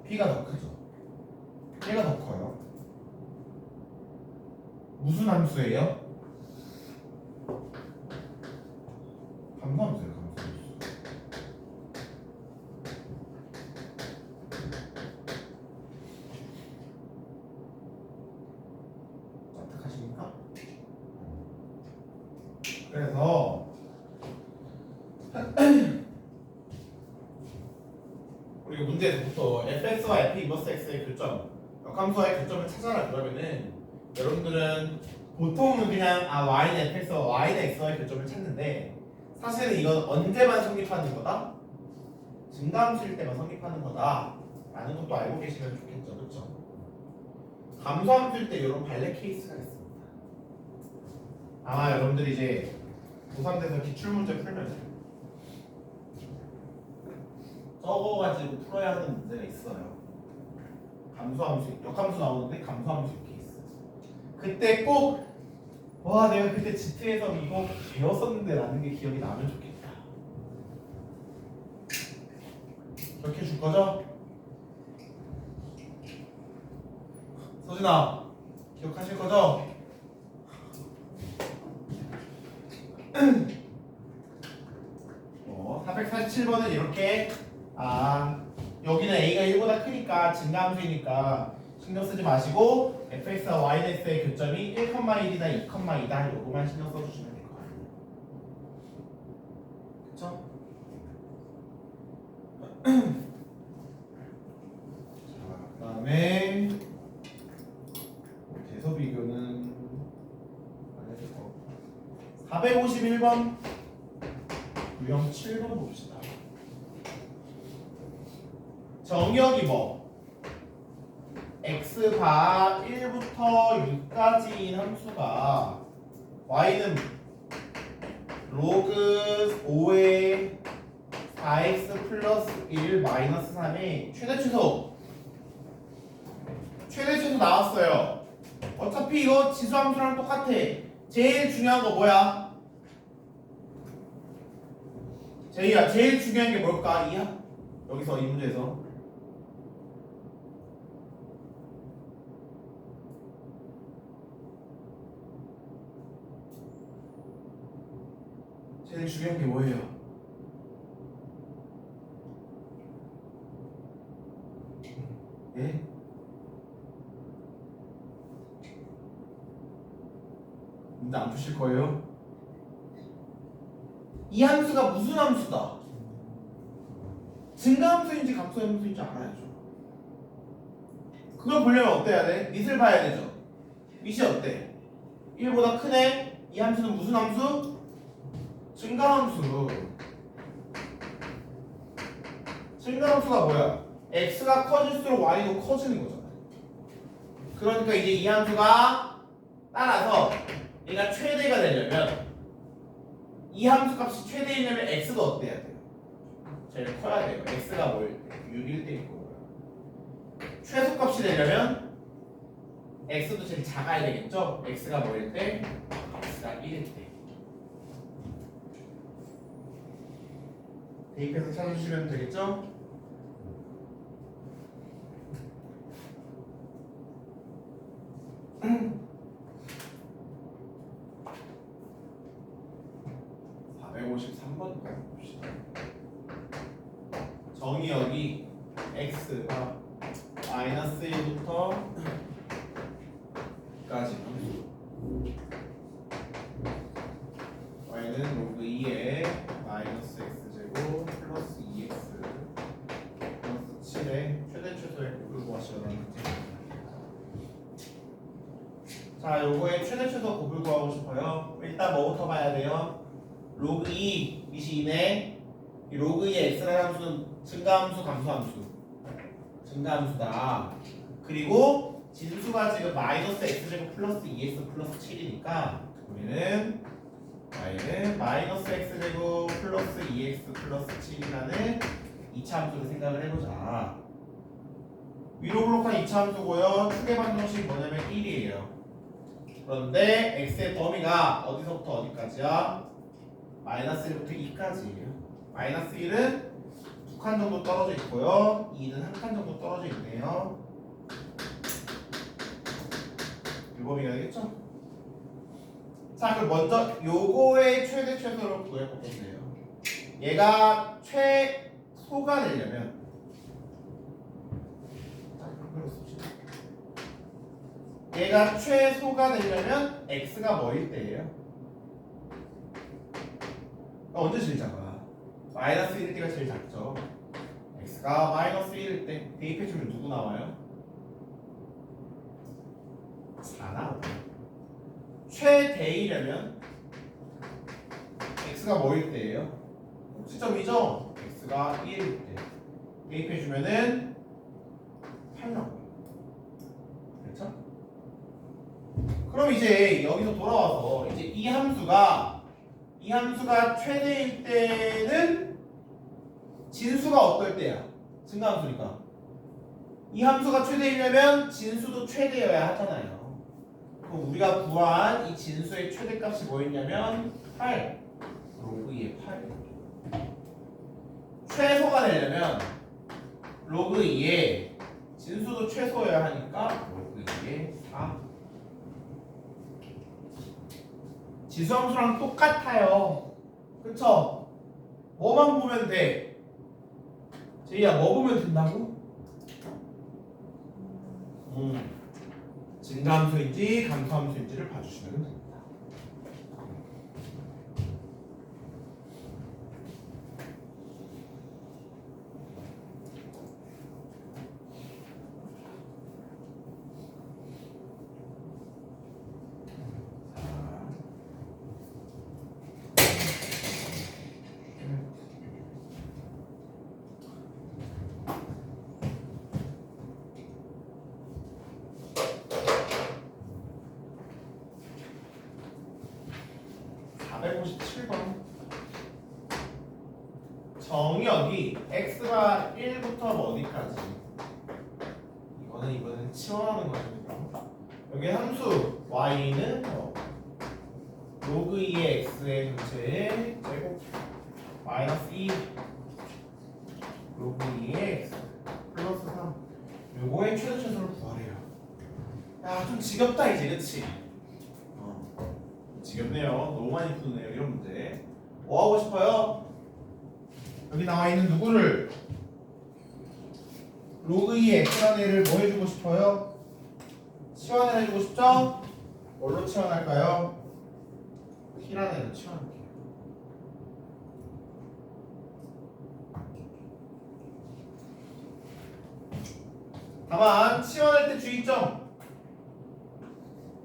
B가 더 크죠. 얘가 더 커요. 무슨 함수예요? 감소함수예요. 감소함수. 납득하십니까? 그래서 우리 문제에서부터 fx와 f 인버스 x의 교점, 역함수와의 교점을 찾아라 그러면은 여러분들은 보통은 그냥 y는 fx와 y는 x와의 교점을 찾는데 사실은 이건 언제만 성립하는 거다? 증가함수일 때만 성립하는 거다 라는 것도 알고 계시면 좋겠죠. 그렇죠? 감소함수일 때 이런 발레 케이스가 있습니다. 아마 여러분들이 이제 고3돼서 기출문제 풀면 적어가지고 풀어야 하는 문제가 있어요. 감소함수, 역함수 나오는데 감소함수 케이스. 그때 꼭 와 내가 그때 지트에서 이거 배웠었는데 라는 게 기억이 나면 좋겠다. 그렇게 줄 거죠? 서진아 기억하실 거죠? 어, 447번은 이렇게 여기는 A가 1보다 크니까 증가함수이니까 신경 쓰지 마시고 fx와 yx의 교점이 1,1이다 2,2다 요거만 신경 써주시면 될 것 같아요. 그쵸? 자, 그 다음에 대소 비교는 451번 유형 7번 봅시다. 정의역이 뭐? x가 1부터 6까지인 함수가 y는 로그 5의 4x 플러스 1 마이너스 3의 최대최소 나왔어요. 어차피 이거 지수함수랑 똑같아. 제일 중요한 거 뭐야? 제이야, 제일 중요한 게 뭘까? 여기서 이 문제에서 제일 중요한 게 뭐예요? 예? 문제 안 푸실 거예요? 이 함수가 무슨 함수다? 증가함수인지 감소함수인지 알아야죠. 그걸 보려면 어때야 돼? 밑을 봐야 되죠. 밑이 어때? 1보다 크네? 이 함수는 무슨 함수? 증가함수. 증가함수가 뭐야? x가 커질수록 y도 커지는 거잖아. 그러니까 이제 이 함수가 따라서 얘가 최대가 되려면 이 함수 값이 최대이려면 x도 어때야 돼요? 제일 커야 돼요. x가 뭘 6일 때일 거고요. 최소값이 되려면 x도 제일 작아야 되겠죠? x가 뭐일 때? x가 1일 때. 대입해서 찾아주시면 되겠죠? 봅시다. 정의역이 x가 마이너스 1부터 까지 y는 로그 2의 마이너스 x제곱 플러스 2x 플러스 7의 최대 최소의 곱을 구하시라는 문제입니다. 자, 요거의 최대 최소 곱을 구하고 싶어요. 일단 뭐부터 봐야 돼요? 로그 2 밑이 2네. 이 로그 2의 x라는 함수는 증가함수 감소함수? 증가함수다. 그리고 진수가 지금 마이너스 x제곱 플러스 2x 플러스 7이니까 우리는 y는 마이너스 x제곱 플러스 2x 플러스 7이라는 2차 함수를 생각을 해보자. 위로 블록한 2차 함수고요. 축의 방정식 뭐냐면 1이에요. 그런데 x의 범위가 어디서부터 어디까지야? 마이너스 1부터 2까지예요. 마이너스 1은 2칸 정도 떨어져 있고요. 2는 1칸 정도 떨어져 있네요. 유범위가 되겠죠? 자, 그럼 먼저 요거의 최대 최소를 구해볼 건데요. 얘가 최소가 되려면 얘가 최소가 되려면 x가 뭐일 때예요? 언제 제일 작아? 마이너스 1일 때가 제일 작죠. x가 마이너스 1일 때 대입해주면 누구 나와요? 4 나와요. 최대이려면 x가 뭐일 때예요? 꼭지점이죠? x가 1일 때 대입해주면은 8 나와요. 그렇죠? 그럼 이제 여기서 돌아와서 이제 이 함수가 최대일 때는 진수가 어떨 때야? 증가함수니까. 이 함수가 최대이려면 진수도 최대여야 하잖아요. 그럼 우리가 구한 이 진수의 최대값이 뭐였냐면 8. 로그 2의 8. 최소가 되려면 로그 2의 진수도 최소여야 하니까 로그 2의 4. 지수함수랑 똑같아요. 그쵸? 뭐만 보면 돼? 제이야, 뭐 보면 된다고? 증가함수인지 감소함수인지를 봐주시면 됩니다. 정의역이 x가 1부터 어디까지? 이거는 치환하는 거니까. 여기 함수 y는 로그 2의 x의 전체 제곱 마이너스 2 로그 2의 x 플러스 3. 요거의 최소 최소를 구하래요. 야, 좀 지겹다 이제, 그치? 지겹네요. 너무 많이 푸네요 이런 문제. 뭐 하고 싶어요? 여기 나와 있는 누구를 로그 2의 x라는 애를 뭐 해주고 싶어요? 치환을 해주고 싶죠? 뭘로 치환할까요? t라는 애를 치환할게요. 다만 치환할 때 주의점.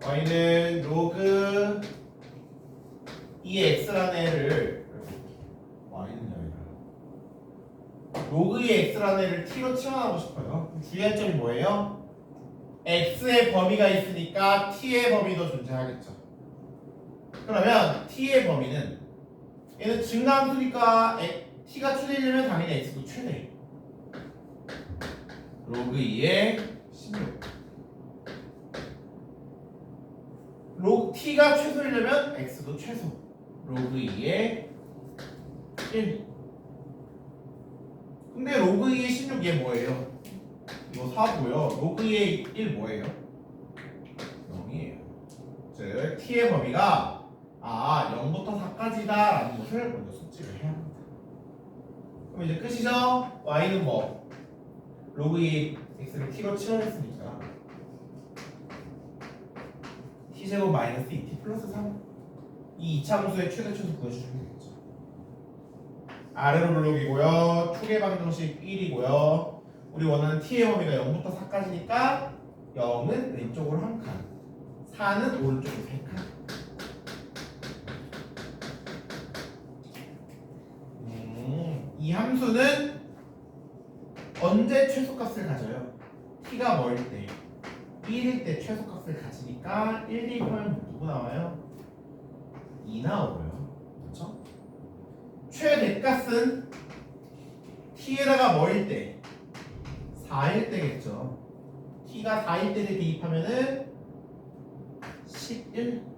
y는 로그 2의 x라는 애를 로그 2의 x라는 애를 t로 치환하고 싶어요. 주의할 점이 뭐예요? x의 범위가 있으니까 t의 범위도 존재하겠죠. 그러면 t의 범위는 얘는 증가함수니까 t가 최대이려면 당연히 x도 최대. 로그 2의 16. t가 최소이려면 x도 최소. 로그 2의 1. 근데 로그 2의 16 얘 뭐예요? 이거 4고요. 로그 2의 1 뭐예요? 0이에요. 즉 t의 범위가 0부터 4까지다 라는 것을 먼저 숙지를 해야 합니다. 그럼 이제 끝이죠? y는 뭐? 로그 2 x를 t로 치환했으니까 t제곱 마이너스 2t 플러스 3. 이 2차 함수의 최대 최소 구해주시면 되겠죠. 아래로 블록이고요. 축의 방정식 1이고요. 우리 원하는 t의 범위가 0부터 4까지니까 0은 왼쪽으로 한 칸, 4는 오른쪽으로 3칸. 이 함수는 언제 최소값을 가져요? t가 뭐일 때? 이 1일 때 최소값을 가지니까 1 대입하면 누구 나와요? 2 나오고요. 그렇죠? 최대값은 t에다가 뭐일 때? 4일 때겠죠. t가 4일 때를 대입하면은 11.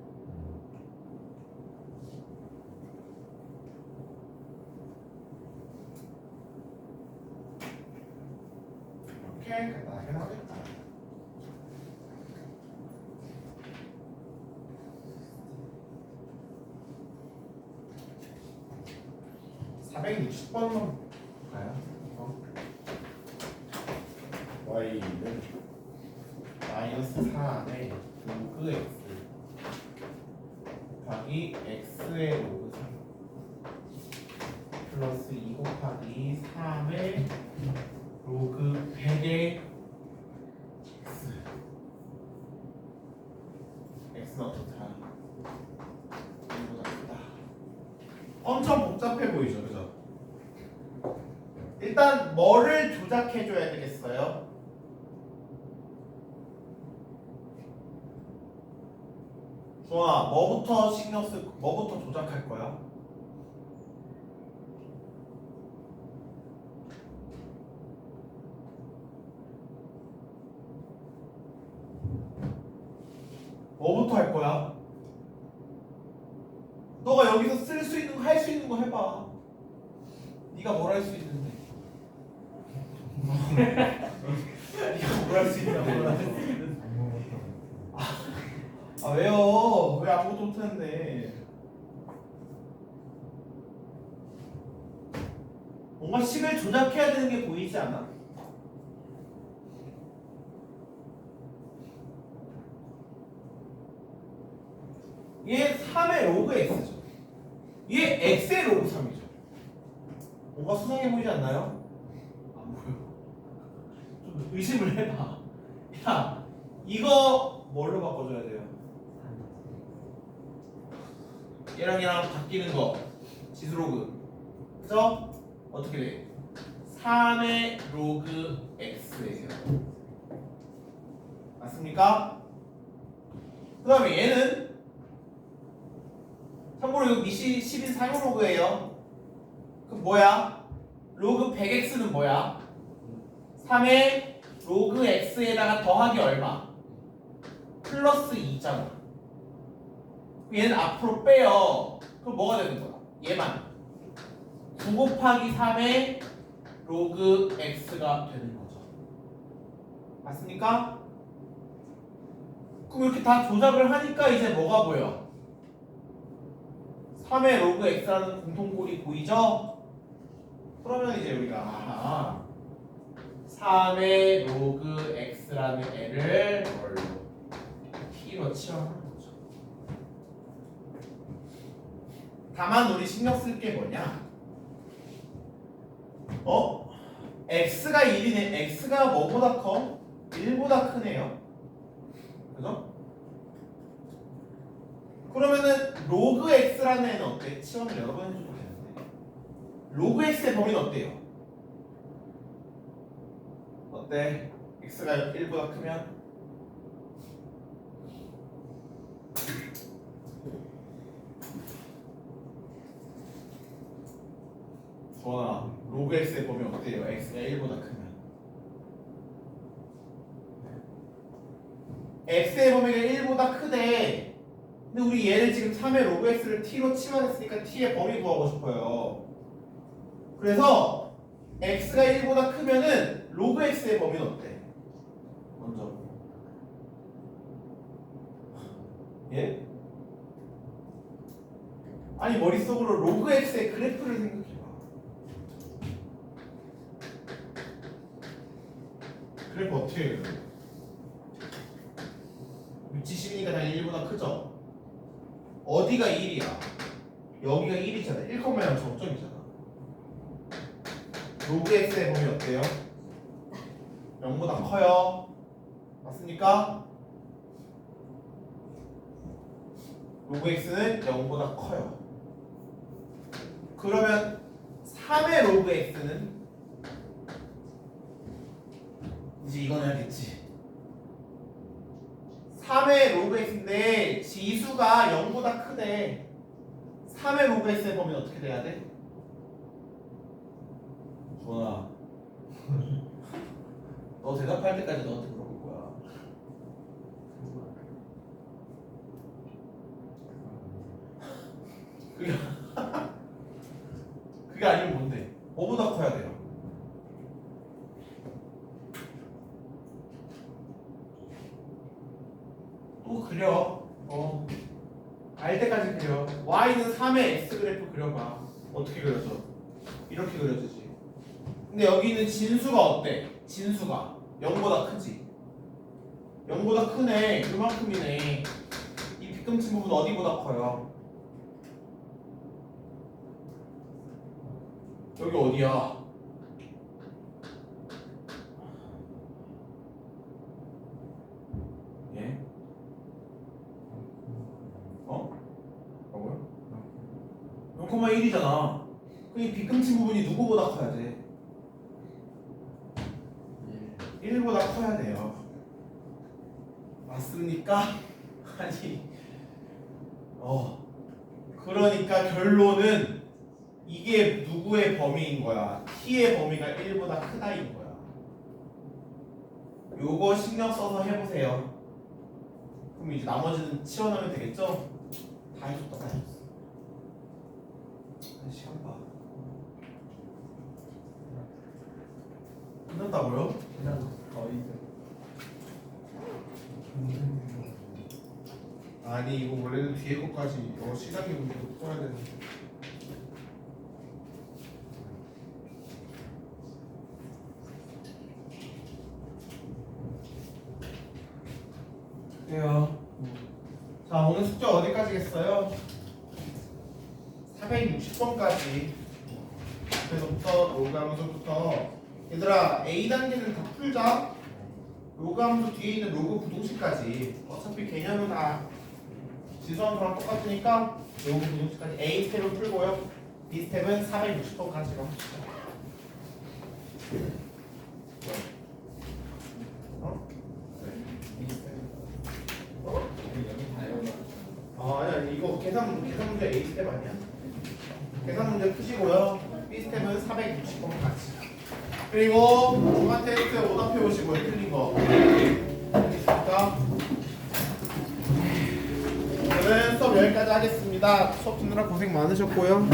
이렇게 간단하게 나오겠다. (460번만) 볼까요? y는 마이너스 4의 로그 x 곱하기 x의 로그 3 플러스 2 곱하기 3의 로그 100의 x x는 어떻다? 이보다 크다. 엄청 복잡해 보이죠, 그죠? 일단 뭐를 조작해줘야 되겠어요? 주원아, 뭐부터 신경 쓰고 뭐부터 조작할 거야? 뭐부터 할 거야? 너가 여기서 쓸 수 있는 거, 할 수 있는 거 해봐. 네가 뭘 할 수 있는데? 네가 뭘 할 수 있냐고. 아 왜요? 왜 아무것도 못하는데? 뭔가 식을 조작해야 되는 게 보이지 않아? 얘 3의 로그 x죠. 얘 x의 로그 3이죠. 뭔가 수상해 보이지 않나요? 안 보여. 좀 의심을 해봐. 야, 이거 뭘로 바꿔줘야 돼요? 얘랑 바뀌는 거 지수로그, 그죠? 어떻게 돼? 3의 로그 x예요. 맞습니까? 그 다음에 얘는 참고로 이거 미시 10인 사용로그예요. 그럼 뭐야? 로그 100x는 뭐야? 3의 로그 x에다가 더하기 얼마? 플러스 2잖아. 얘는 앞으로 빼요. 그럼 뭐가 되는 거야? 얘만 9 곱하기 3의 로그 x가 되는 거죠. 맞습니까? 그럼 이렇게 다 조작을 하니까 이제 뭐가 보여? 3의 로그 x라는 공통골이 보이죠? 그러면 이제 우리가 3의 로그 x라는 애를 뭘로? t로 치환하는 거죠. 다만 우리 신경 쓸 게 뭐냐? x가 1이네. x가 뭐보다 커? 1보다 크네요. 그죠? 그러면은 로그 x라는 애는 어때? 치환을 여러 번 해줘도 되는데 로그 x의 범위는 어때요? 어때? x가 1보다 크면? 주원아, 로그 x의 범위 어때요? x가 1보다 크면 x의 범위가 1보다 크대. 근데 우리 얘를 지금 3의 로그 x를 t로 치환했으니까 t의 범위 구하고 싶어요. 그래서 x가 1보다 크면은 로그 x의 범위는 어때? 먼저 예? 아니 머릿속으로 로그 x의 그래프를 생각해봐. 그래프 어떻게 해요? 위치 10이니까 당연히 1보다 크죠? 어디가 1이야? 여기가 1이잖아. 1,0 정점이잖아. 로그 x의 범위 어때요? 0보다 커요. 맞습니까? 로그 x는 0보다 커요. 그러면 3의 로그 x는 이제 이건 해야겠지. 3의 로그 x인데 지수가 0보다 크대. 3의 로그 x의 범위는 어떻게 돼야 돼? 주원아 너 대답할 때까지 너한테 물어볼 거야. 그게 아니면 뭔데? 뭐보다 커야 돼요? 또 그려. 알 때까지 그려. y는 3의 x 그래프 그려봐. 어떻게 그려져? 이렇게 그려지지. 근데 여기는 진수가 어때? 진수가 0보다 크지. 0보다 크네. 그만큼이네. 이 빗금친 부분 어디보다 커요? 여기 어디야? 예? 뭐라고요? 0,1이잖아. 그럼 이 빗금친 부분이 누구보다 커야 돼? 1보다 커야 돼요. 맞습니까? 아니, 그러니까 결론은 이게 누구의 범위인 거야? t의 범위가 1보다 크다인 거야. 요거 신경 써서 해보세요. 그럼 이제 나머지는 치워내면 되겠죠? 다 해줬다, 다 해줬어. 시간 봐. 끝났다고요? 아니 이거 원래는 뒤에 것까지 시작의 문제도 써야 되는데. 그래요. 자 오늘 숙제 어디까지겠어요? 460번까지. 그래서부터 로그 함수부터 얘들아 A 단계는 다 풀자. 로그 함수 뒤에 있는 로그 부동식까지 어차피 개념은 다 지수함수랑 똑같으니까 로그 부동식까지 A 스텝을 풀고요. B 스텝은 460번까지로 합시다. 아니 이거 계산 문제 A 스텝 아니야? 계산 문제 푸시고요. B 스텝은 460번까지. 그리고 중간 테스트 오답해 오시고요. 틀린 거. 알겠습니까? 오늘은 수업 여기까지 하겠습니다. 수업 듣느라 고생 많으셨고요.